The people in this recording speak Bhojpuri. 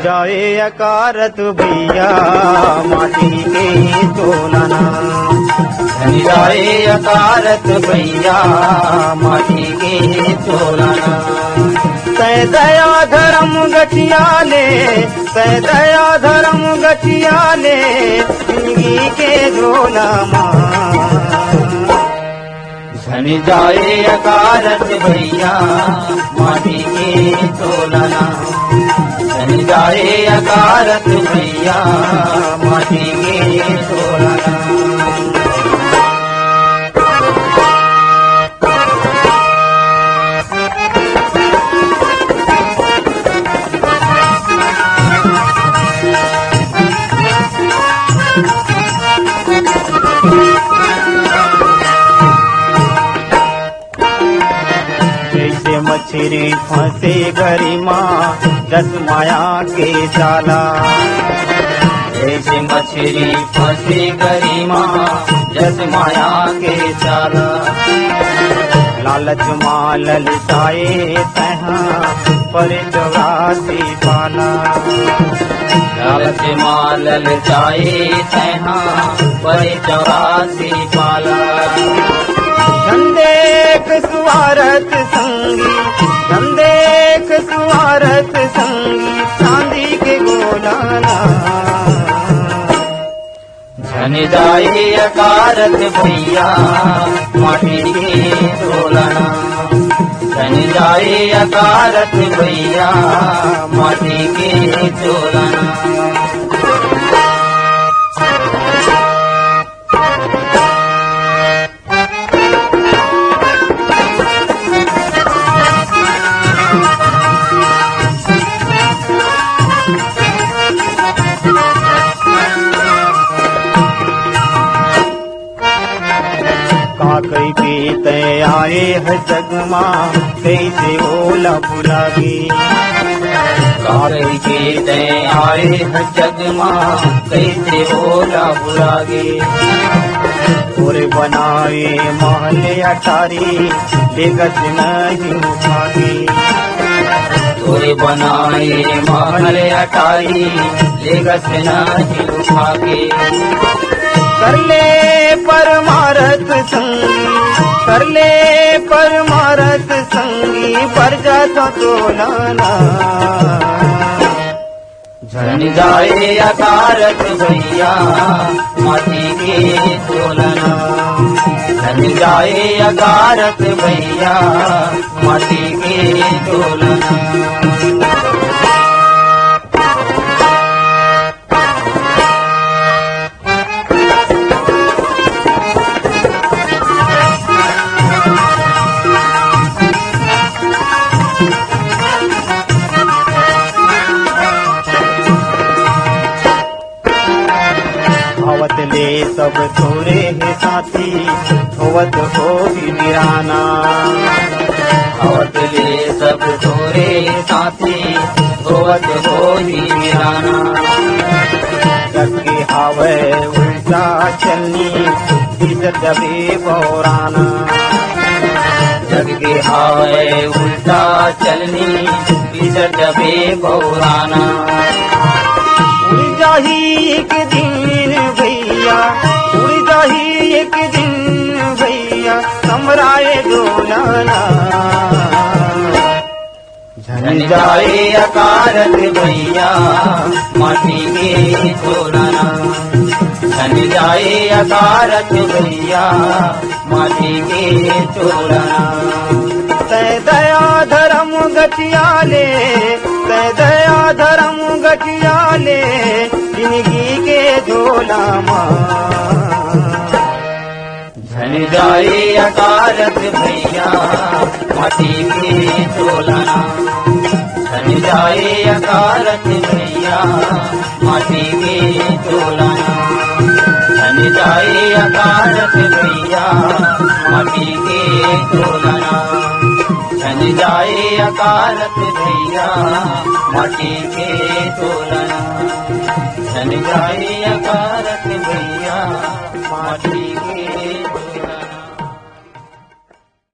जाए अकारत भैया माटी के तोलना। धन जाए अकारत भैया माटी के तोलना। तय दया धर्म गठियाले, तय दया धर्म गठियाले जिंदगी के झोलामा। धन जाए अकारत भैया माटी के तोलना। धन जाए अकारत भैया माटी के तोलना। जैसे मछली फंसे गरिमा जस माया के जाला। जैसे मछली फंसे गरिमा जस माया के जाला। लालच माल ललचाए तहाँ पर चौरासी पाला। लालच माल ललचाए तहाँ पर चौरासी पाला। धंधेक सुवारत संगी, धंधेक सुवारत संगी चांदी के गोलाना। धन जाए अकारत भैया माटी के तोलना। धन जाए अकारत भैया माटी के तोलना। काकई पीते आए है जगमा कैसे ओला बुलागी। काकई पीते आए है जगमा कैसे ओला बुलागी। पूरे बनाए महले अटारी बेगत नहीं उठागी। पूरे बनाए महले अटारी बेगत नहीं उठागी। कर ले परमारथ संगी, कर ले परमारथ संगी पर जाता तोलाना। धन जाए अकारत भैया माटी के तोलना। धन जाए अकारत भैया माटी के तोलना। आवत ले सब थोरे है साथी होवत हो भी वीराना। आवत ले सब थोरे साथी होवत हो भी वीराना। जग के हावे उल्टा चलनी इज्जत जबे बौराना। जग के हावे उल्टा चलनी इज्जत जबे बौराना। उड़ जाही एक दिन भैया, उड़ जाही एक दिन भैया समराए डोलाना। धन जाए अकारत भैया माटी के तोलना। धन जाए अकारत भैया माटी के तोलना। तय दया धर्म गठियाले, तय दया धर्म गठियाले जिंदगी के झोलामा। धन जाए अकारत भैया माटी के तोलना। धन जाए अकारत भैया माटी के तोलना। धन जाए अकारत भैया माटी के तोलना। धन जाए अकारत भैया माटी के तोलना। धन जाए अकारत भैया माटी के